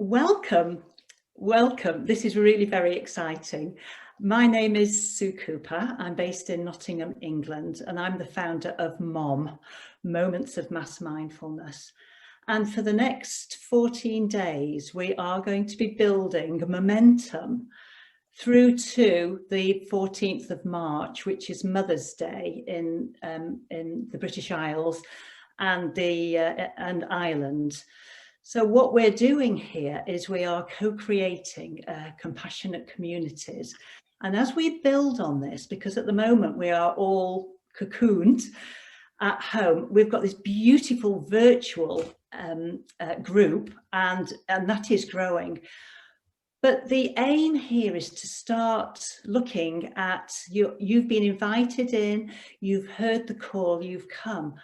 Welcome, welcome. This is really very exciting. My name is Sue Cooper. I'm based in Nottingham, England, and I'm the founder of MOMM, Moments of Mass Mindfulness. And for the next 14 days, we are going to be building momentum through to the 14th of March, which is Mother's Day in the British Isles and Ireland. So what we're doing here is we are co-creating compassionate communities. And as we build on this, because at the moment we are all cocooned at home, we've got this beautiful virtual group and that is growing. But the aim here is to start looking at, you've been invited in, you've heard the call, you've come.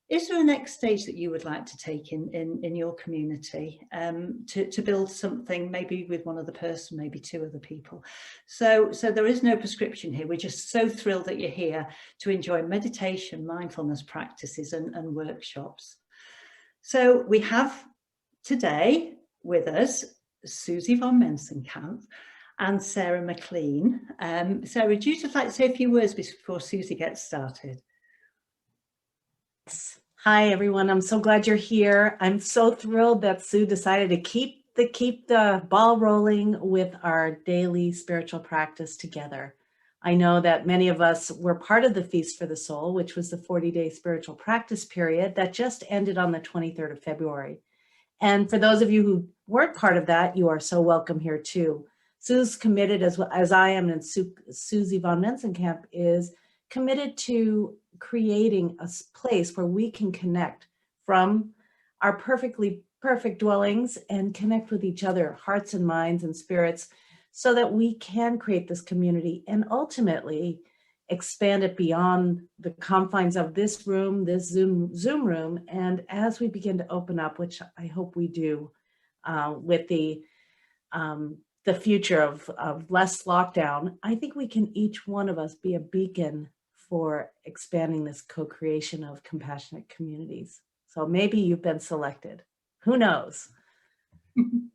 Is there a next stage that you would like to take in your community to build something, maybe with one other person, maybe two other people? So there is no prescription here. We're just so thrilled that you're here to enjoy meditation, mindfulness practices and workshops. So we have today with us Suzi von Mensenkampff and Sarah McLean. Sarah, would you just like to say a few words before Suzi gets started? Hi everyone, I'm so glad you're here. I'm so thrilled that Sue decided to keep the ball rolling with our daily spiritual practice together. I know that many of us were part of the Feast for the Soul, which was the 40-day spiritual practice period that just ended on the 23rd of February. And for those of you who weren't part of that, you are so welcome here too. Sue's committed, as I am, and Suzi von Mensenkampff is committed to creating a place where we can connect from our perfect dwellings and connect with each other, hearts and minds and spirits, so that we can create this community and ultimately expand it beyond the confines of this room, this Zoom room. And as we begin to open up, which I hope we do, with the future of less lockdown, I think we can, each one of us, be a beacon for expanding this co-creation of compassionate communities. So maybe you've been selected. Who knows?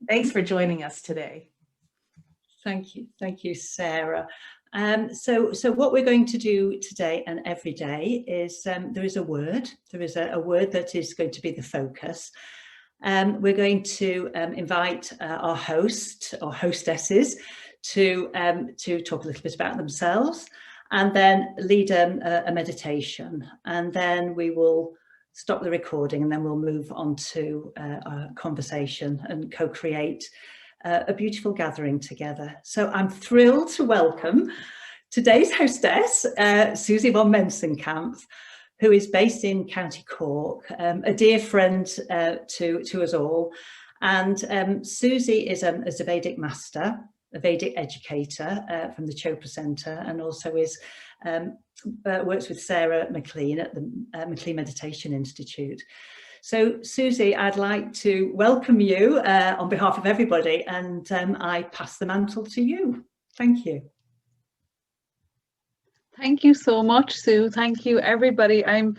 Thanks for joining us today. Thank you, Sarah. So what we're going to do today and every day is there is a word that is going to be the focus. We're going to invite our host or hostesses to talk a little bit about themselves, and then lead a meditation, and then we will stop the recording, and then we'll move on to our conversation and co-create a beautiful gathering together. So I'm thrilled to welcome today's hostess, Suzi von Mensenkampff, who is based in County Cork, a dear friend to us all. And Suzi is a Vedic master, a Vedic educator from the Chopra Centre, and also is works with Sarah McLean at the McLean Meditation Institute. So Suzi, I'd like to welcome you on behalf of everybody, and I pass the mantle to you. Thank you. Thank you so much, Sue. Thank you, everybody. I'm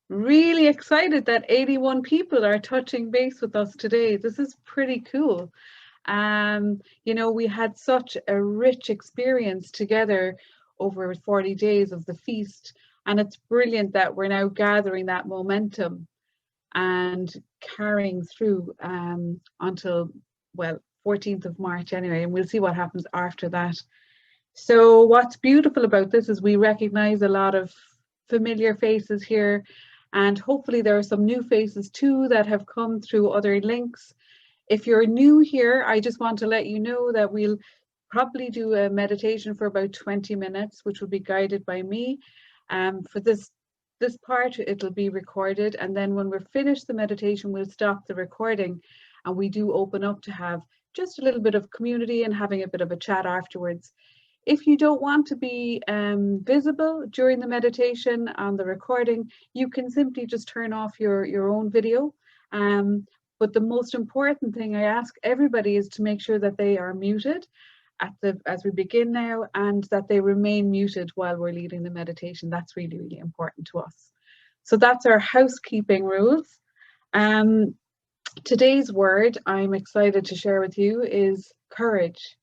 really excited that 81 people are touching base with us today. This is pretty cool. You know, we had such a rich experience together over 40 days of the feast, and it's brilliant that we're now gathering that momentum and carrying through until, well, 14th of March anyway, and we'll see what happens after that. So what's beautiful about this is we recognize a lot of familiar faces here, and hopefully there are some new faces too that have come through other links. If you're new here, I just want to let you know that we'll probably do a meditation for about 20 minutes, which will be guided by me. For this part, it'll be recorded, and then when we're finished the meditation, we'll stop the recording, and we do open up to have just a little bit of community and having a bit of a chat afterwards. If you don't want to be visible during the meditation on the recording, you can simply just turn off your own video. But the most important thing I ask everybody is to make sure that they are muted as we begin now, and that they remain muted while we're leading the meditation. That's really, really important to us. So that's our housekeeping rules. Today's word I'm excited to share with you is courage.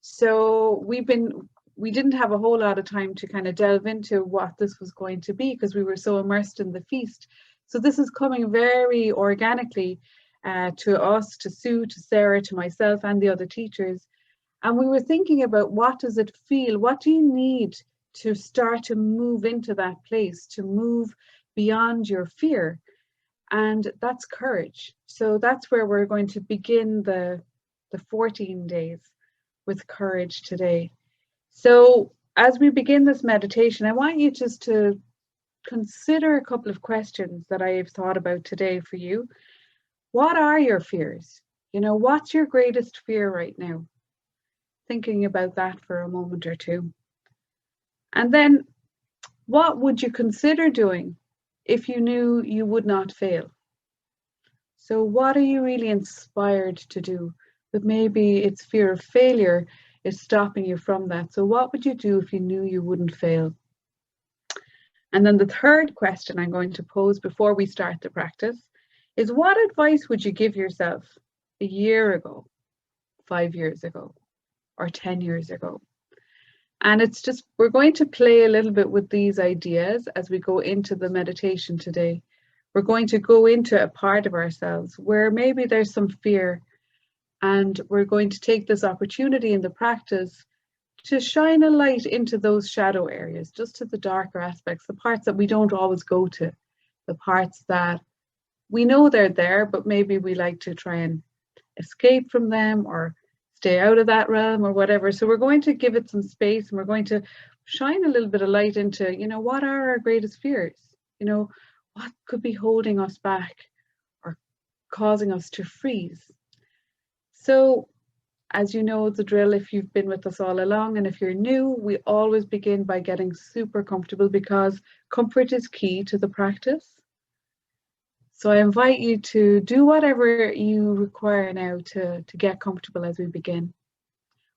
So we didn't have a whole lot of time to kind of delve into what this was going to be because we were so immersed in the feast. So this is coming very organically to us, to Sue, to Sarah, to myself and the other teachers. And we were thinking about, what does it feel? What do you need to start to move into that place, to move beyond your fear? And that's courage. So that's where we're going to begin the 14 days with courage today. So as we begin this meditation, I want you just to consider a couple of questions that I've thought about today for you. What are your fears? You know, what's your greatest fear right now? Thinking about that for a moment or two. And then, what would you consider doing if you knew you would not fail? So what are you really inspired to do? But maybe it's fear of failure is stopping you from that. So what would you do if you knew you wouldn't fail? And then the third question I'm going to pose before we start the practice is, what advice would you give yourself a year ago, 5 years ago, or 10 years ago? And it's just, we're going to play a little bit with these ideas as we go into the meditation today. We're going to go into a part of ourselves where maybe there's some fear, and we're going to take this opportunity in the practice to shine a light into those shadow areas, just to the darker aspects, the parts that we don't always go to, the parts that we know they're there, but maybe we like to try and escape from them or stay out of that realm or whatever. So we're going to give it some space, and we're going to shine a little bit of light into, you know, what are our greatest fears? You know, what could be holding us back or causing us to freeze? So, as you know the drill, if you've been with us all along, and if you're new, we always begin by getting super comfortable, because comfort is key to the practice. So I invite you to do whatever you require now to get comfortable as we begin.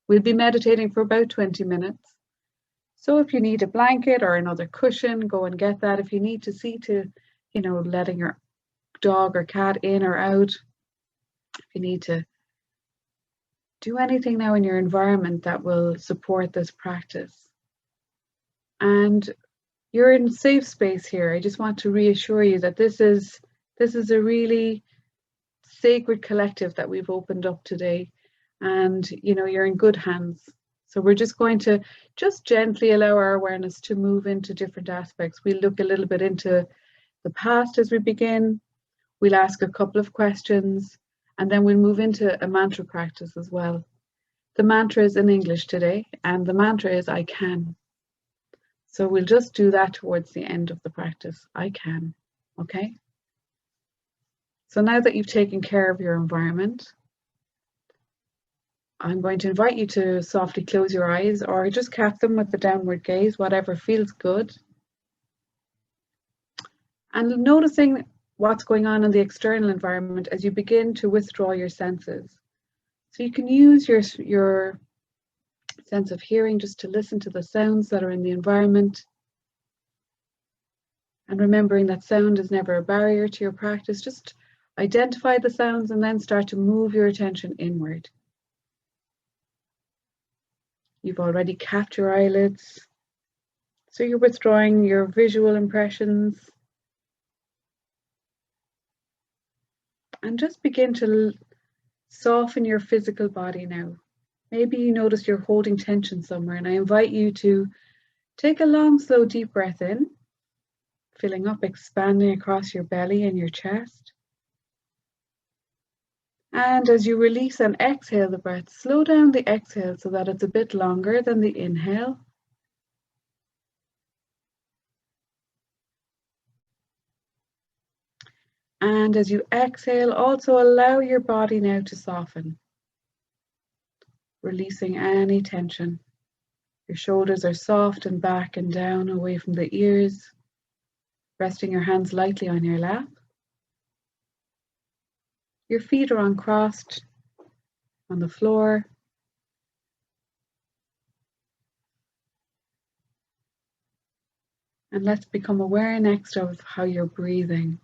We'll be meditating for about 20 minutes. So if you need a blanket or another cushion, go and get that. If you need to see to, you know, letting your dog or cat in or out, if you need to do anything now in your environment that will support this practice. And you're in safe space here. I just want to reassure you that this is a really sacred collective that we've opened up today, and you know, you're in good hands. So we're just going to just gently allow our awareness to move into different aspects. We'll look a little bit into the past as we begin. We'll ask a couple of questions, and then we'll move into a mantra practice as well. The mantra is in English today, and the mantra is I can. So we'll just do that towards the end of the practice. I can, okay? So now that you've taken care of your environment, I'm going to invite you to softly close your eyes, or just cap them with the downward gaze, whatever feels good. And noticing what's going on in the external environment as you begin to withdraw your senses. So you can use your sense of hearing just to listen to the sounds that are in the environment. And remembering that sound is never a barrier to your practice, just identify the sounds and then start to move your attention inward. You've already capped your eyelids, so you're withdrawing your visual impressions. And just begin to soften your physical body now. Maybe you notice you're holding tension somewhere, and I invite you to take a long, slow, deep breath in, filling up, expanding across your belly and your chest. And as you release and exhale the breath, slow down the exhale so that it's a bit longer than the inhale. And as you exhale, also allow your body now to soften, releasing any tension. Your shoulders are soft and back and down away from the ears, resting your hands lightly on your lap. Your feet are uncrossed on the floor. And let's become aware next of how you're breathing.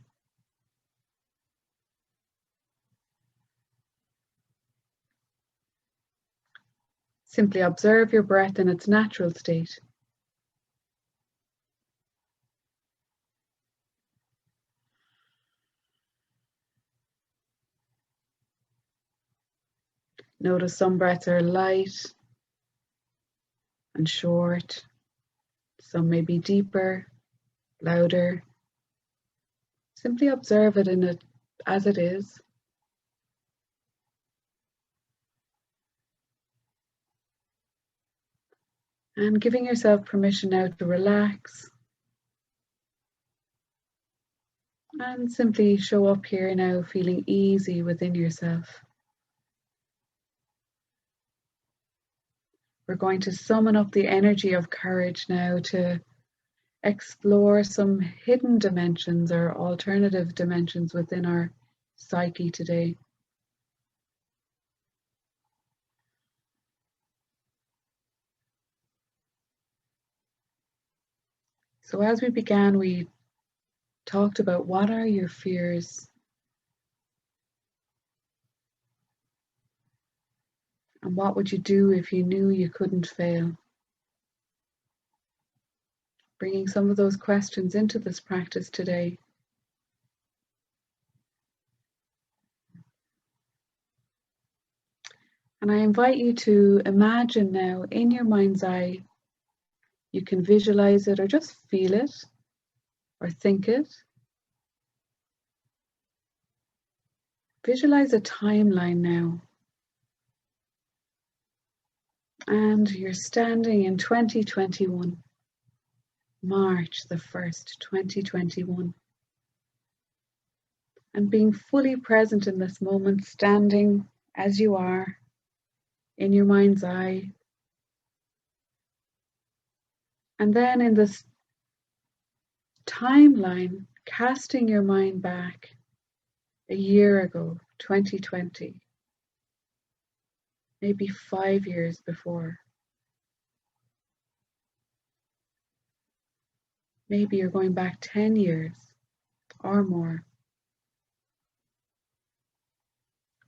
Simply observe your breath in its natural state. Notice some breaths are light and short. Some may be deeper, louder. Simply observe it as it is. And giving yourself permission now to relax. And simply show up here now feeling easy within yourself. We're going to summon up the energy of courage now to explore some hidden dimensions or alternative dimensions within our psyche today. So as we began, we talked about what are your fears? And what would you do if you knew you couldn't fail? Bringing some of those questions into this practice today. And I invite you to imagine now in your mind's eye, you can visualize it or just feel it or think it. Visualize a timeline now. And you're standing in 2021, March the 1st, 2021. And being fully present in this moment, standing as you are in your mind's eye. And then in this timeline, casting your mind back a year ago, 2020. Maybe 5 years before. Maybe you're going back 10 years or more.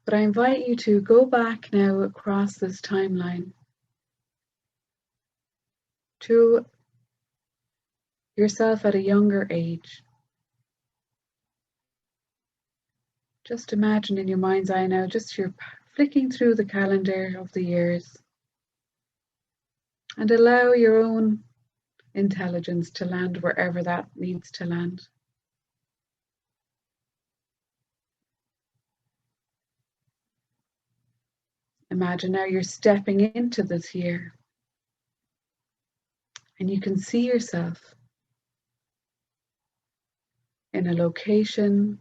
But I invite you to go back now across this timeline to yourself at a younger age. Just imagine in your mind's eye now, just you're flicking through the calendar of the years and allow your own intelligence to land wherever that needs to land. Imagine now you're stepping into this year and you can see yourself in a location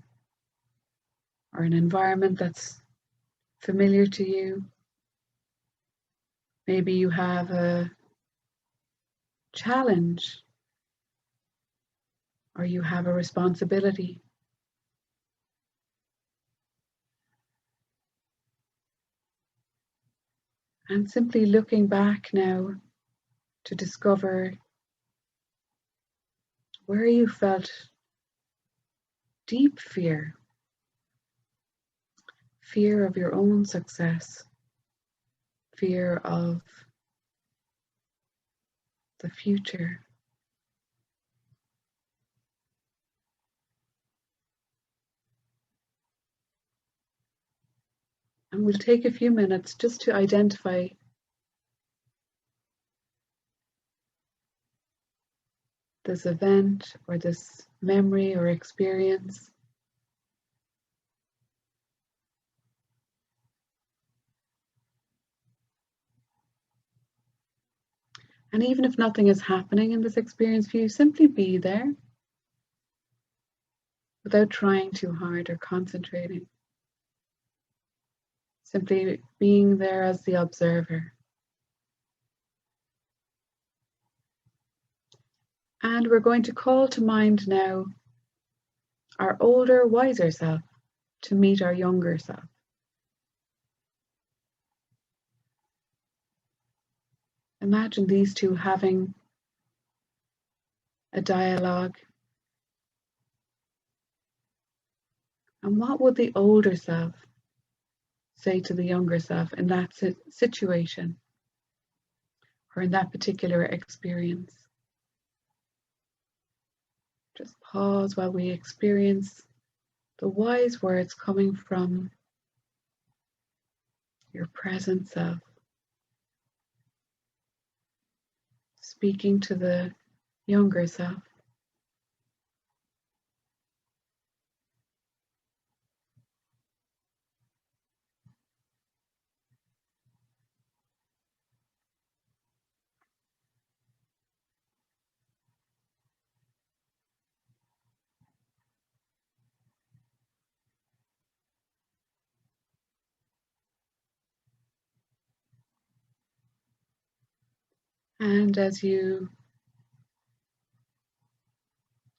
or an environment that's familiar to you. Maybe you have a challenge or you have a responsibility. And simply looking back now to discover where you felt deep fear. Fear of your own success. Fear of the future. And we'll take a few minutes just to identify this event or this memory or experience. And even if nothing is happening in this experience for you, simply be there without trying too hard or concentrating. Simply being there as the observer. And we're going to call to mind now our older, wiser self to meet our younger self. Imagine these two having a dialogue. And what would the older self say to the younger self in that situation? or in that particular experience. Just pause while we experience the wise words coming from your present self, speaking to the younger self. And as you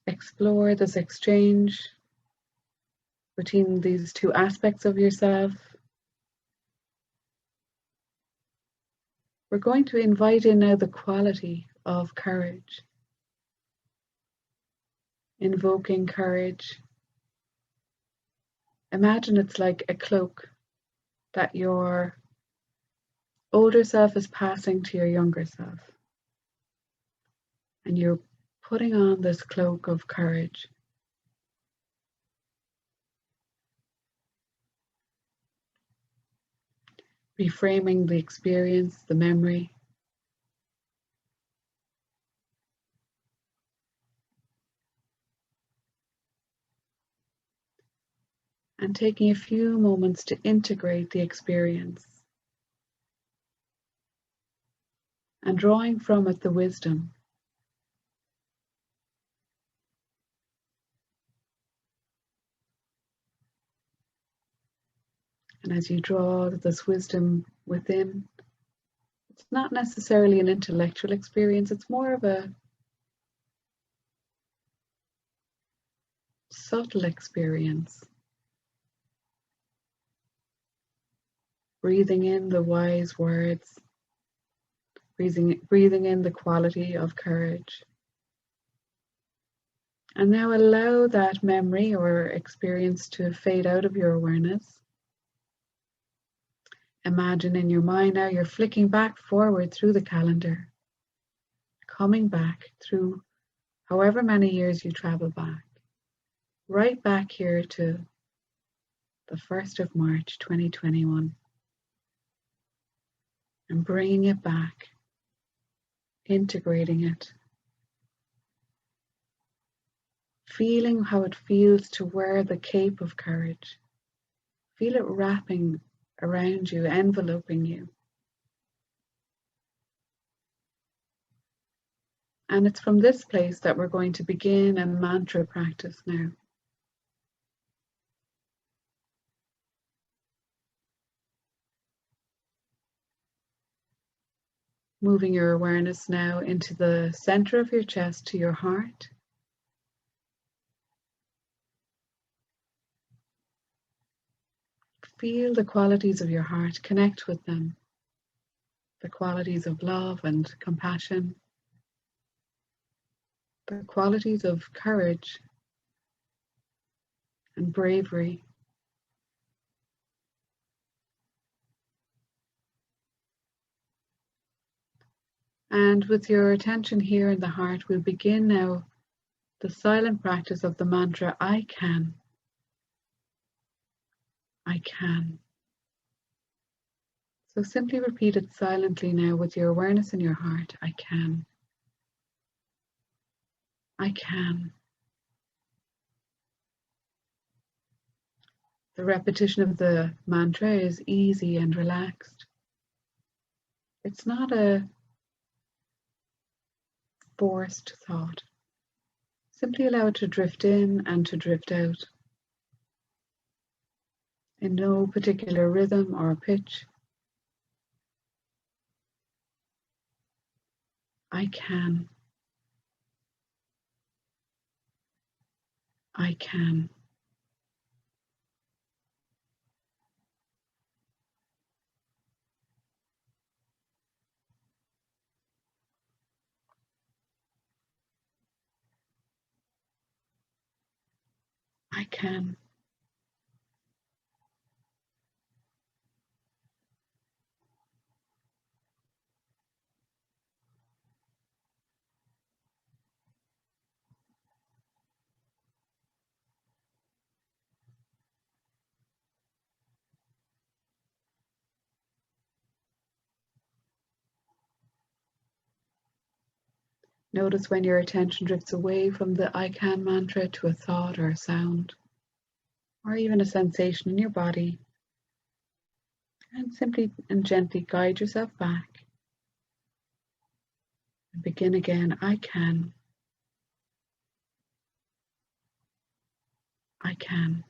explore this exchange between these two aspects of yourself, we're going to invite in now the quality of courage. Invoking courage. Imagine it's like a cloak that your older self is passing to your younger self. And you're putting on this cloak of courage. Reframing the experience, the memory. And taking a few moments to integrate the experience. And drawing from it the wisdom. And as you draw this wisdom within, it's not necessarily an intellectual experience, it's more of a subtle experience. Breathing in the wise words, breathing in the quality of courage. And now allow that memory or experience to fade out of your awareness. Imagine in your mind now you're flicking back forward through the calendar, coming back through however many years you travel back, right back here to the 1st of March 2021, and bringing it back, integrating it, feeling how it feels to wear the cape of courage. Feel it wrapping around you, enveloping you. And it's from this place that we're going to begin a mantra practice now. Moving your awareness now into the center of your chest to your heart. Feel the qualities of your heart, connect with them. The qualities of love and compassion. The qualities of courage and bravery. And with your attention here in the heart, we'll begin now the silent practice of the mantra, I can. I can. So simply repeat it silently now with your awareness in your heart. I can. I can. The repetition of the mantra is easy and relaxed. It's not a forced thought. Simply allow it to drift in and to drift out. In no particular rhythm or pitch. I can. I can. I can. Notice when your attention drifts away from the I can mantra to a thought or a sound, or even a sensation in your body, and simply and gently guide yourself back. And begin again. I can. I can.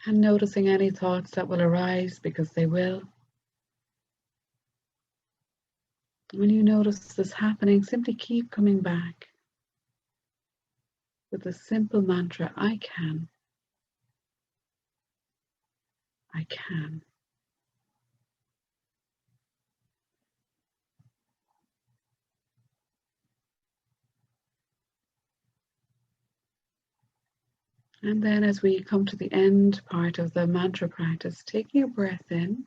And noticing any thoughts that will arise, because they will. When you notice this happening, simply keep coming back with the simple mantra, I can. I can. And then as we come to the end part of the mantra practice, taking a breath in.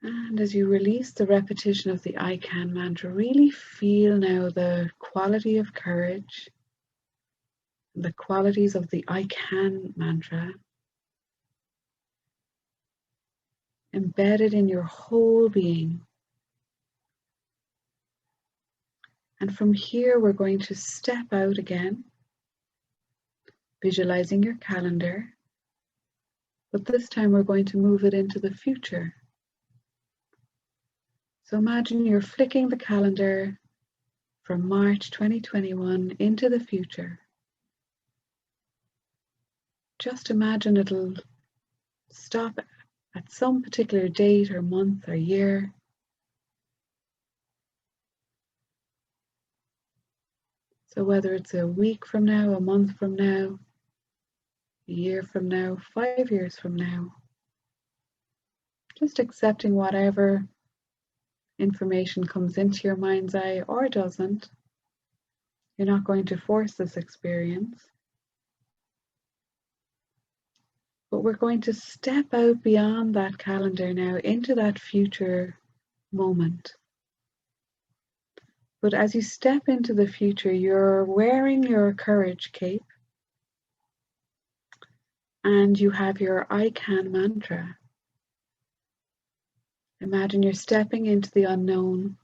And as you release the repetition of the I can mantra, really feel now the quality of courage, the qualities of the I can mantra embedded in your whole being. And from here, we're going to step out again, visualizing your calendar, but this time we're going to move it into the future. So imagine you're flicking the calendar from March 2021 into the future. Just imagine it'll stop at some particular date or month or year. So whether it's a week from now, a month from now, a year from now, 5 years from now, just accepting whatever information comes into your mind's eye or doesn't. You're not going to force this experience. But we're going to step out beyond that calendar now into that future moment. But as you step into the future, you're wearing your courage cape and you have your I can mantra. Imagine you're stepping into the unknown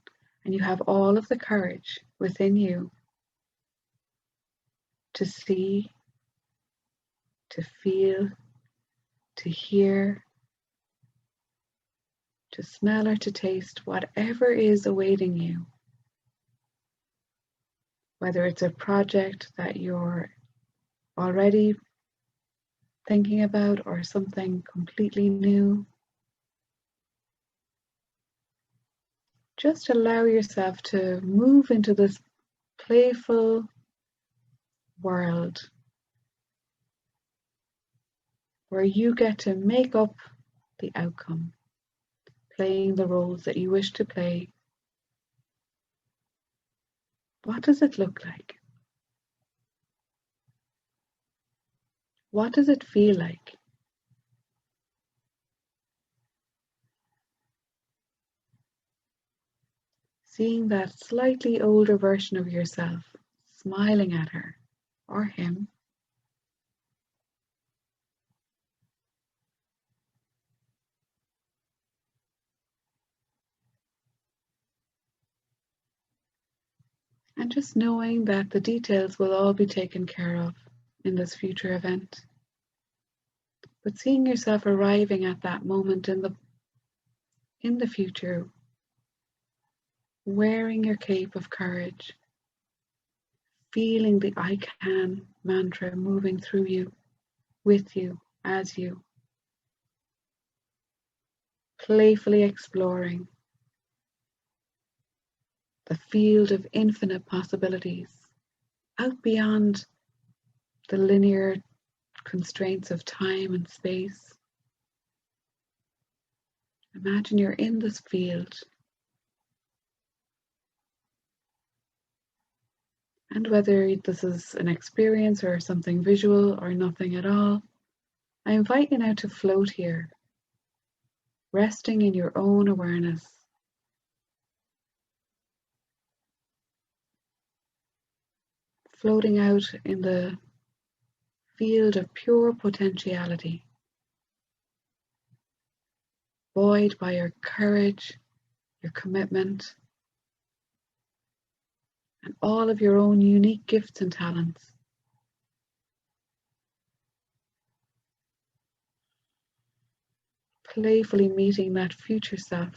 and you have all of the courage within you to see, to feel, to hear, to smell or to taste whatever is awaiting you. Whether it's a project that you're already thinking about or something completely new. Just allow yourself to move into this playful world where you get to make up the outcome, playing the roles that you wish to play. What does it look like? What does it feel like? Seeing that slightly older version of yourself, smiling at her or him. And just knowing that the details will all be taken care of in this future event. But seeing yourself arriving at that moment in the future, wearing your cape of courage, feeling the I can mantra moving through you, with you, as you, playfully exploring the field of infinite possibilities, out beyond the linear constraints of time and space, Imagine you're in this field. And whether this is an experience or something visual or nothing at all, I invite you now to float here, resting in your own awareness. Floating out in the field of pure potentiality, buoyed by your courage, your commitment, and all of your own unique gifts and talents. Playfully meeting that future self,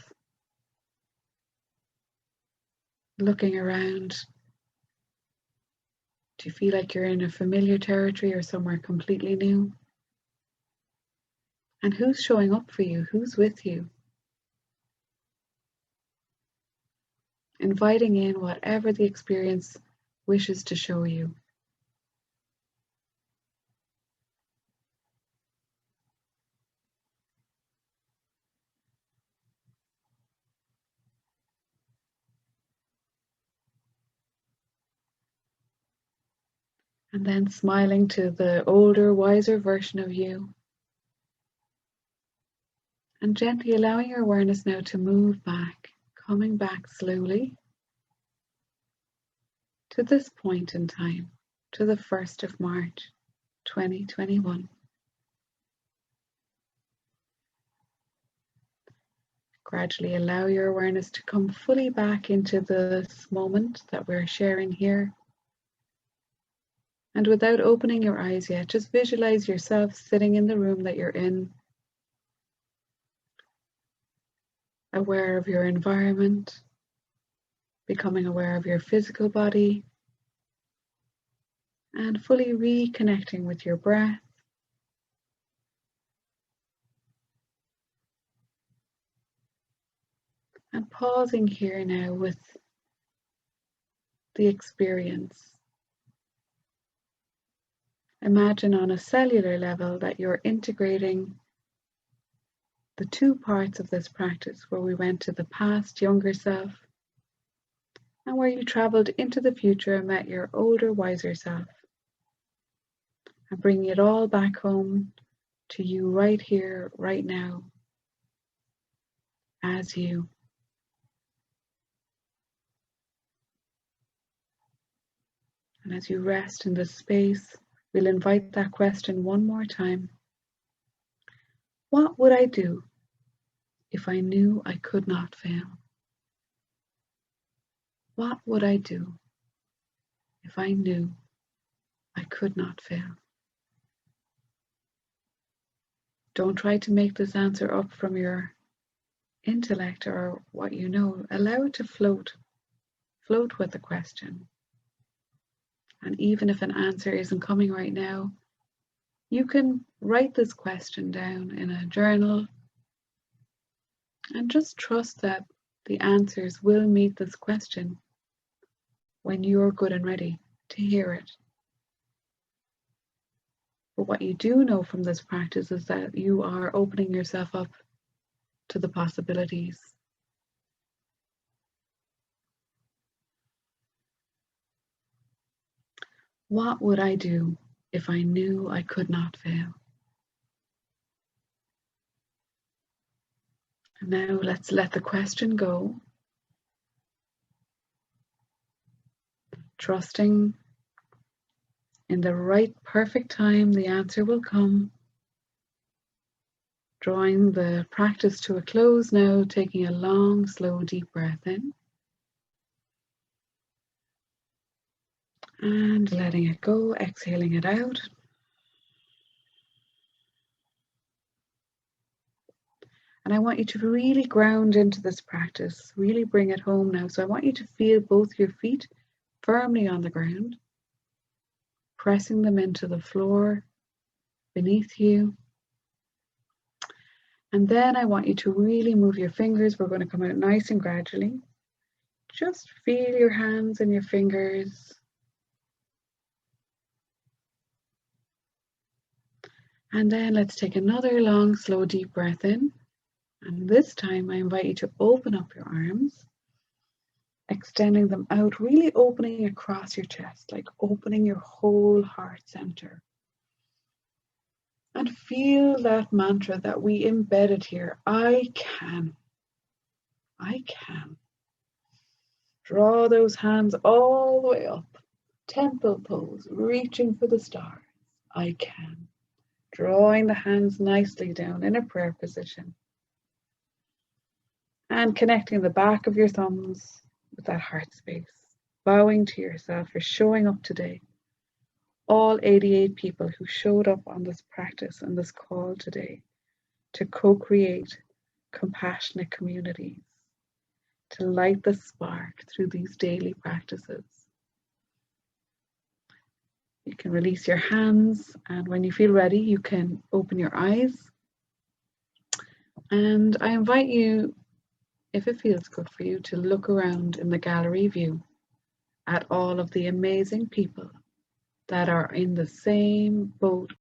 looking around. Do you feel like you're in a familiar territory or somewhere completely new? And who's showing up for you? Who's with you? Inviting in whatever the experience wishes to show you. And then smiling to the older, wiser version of you. And gently allowing your awareness now to move back, coming back slowly to this point in time, to the 1st of March, 2021. Gradually allow your awareness to come fully back into this moment that we're sharing here. And without opening your eyes yet, just visualize yourself sitting in the room that you're in, aware of your environment, becoming aware of your physical body, and fully reconnecting with your breath. And pausing here now with the experience. Imagine on a cellular level that you're integrating the two parts of this practice, where we went to the past younger self and where you traveled into the future and met your older, wiser self. And bringing it all back home to you right here, right now, as you. And as you rest in this space, we'll invite that question one more time. What would I do if I knew I could not fail? What would I do if I knew I could not fail? Don't try to make this answer up from your intellect or what you know. Allow it to float. Float with the question. And even if an answer isn't coming right now, you can write this question down in a journal and just trust that the answers will meet this question when you're good and ready to hear it. But what you do know from this practice is that you are opening yourself up to the possibilities. What would I do if I knew I could not fail? And now let's let the question go, trusting in the right perfect time the answer will come. Drawing the practice to a close now, taking a long, slow, deep breath in. And letting it go, exhaling it out. And I want you to really ground into this practice, really bring it home now. So I want you to feel both your feet firmly on the ground, pressing them into the floor beneath you. And then I want you to really move your fingers. We're going to come out nice and gradually. Just feel your hands and your fingers. And then let's take another long, slow, deep breath in. And this time I invite you to open up your arms, extending them out, really opening across your chest, like opening your whole heart center. And feel that mantra that we embedded here. I can. I can. Draw those hands all the way up. Temple pose, reaching for the stars. I can. Drawing the hands nicely down in a prayer position. And connecting the back of your thumbs with that heart space. Bowing to yourself for showing up today. All 88 people who showed up on this practice and this call today to co-create compassionate communities, to light the spark through these daily practices. You can release your hands, and when you feel ready, you can open your eyes. And I invite you, if it feels good for you, to look around in the gallery view at all of the amazing people that are in the same boat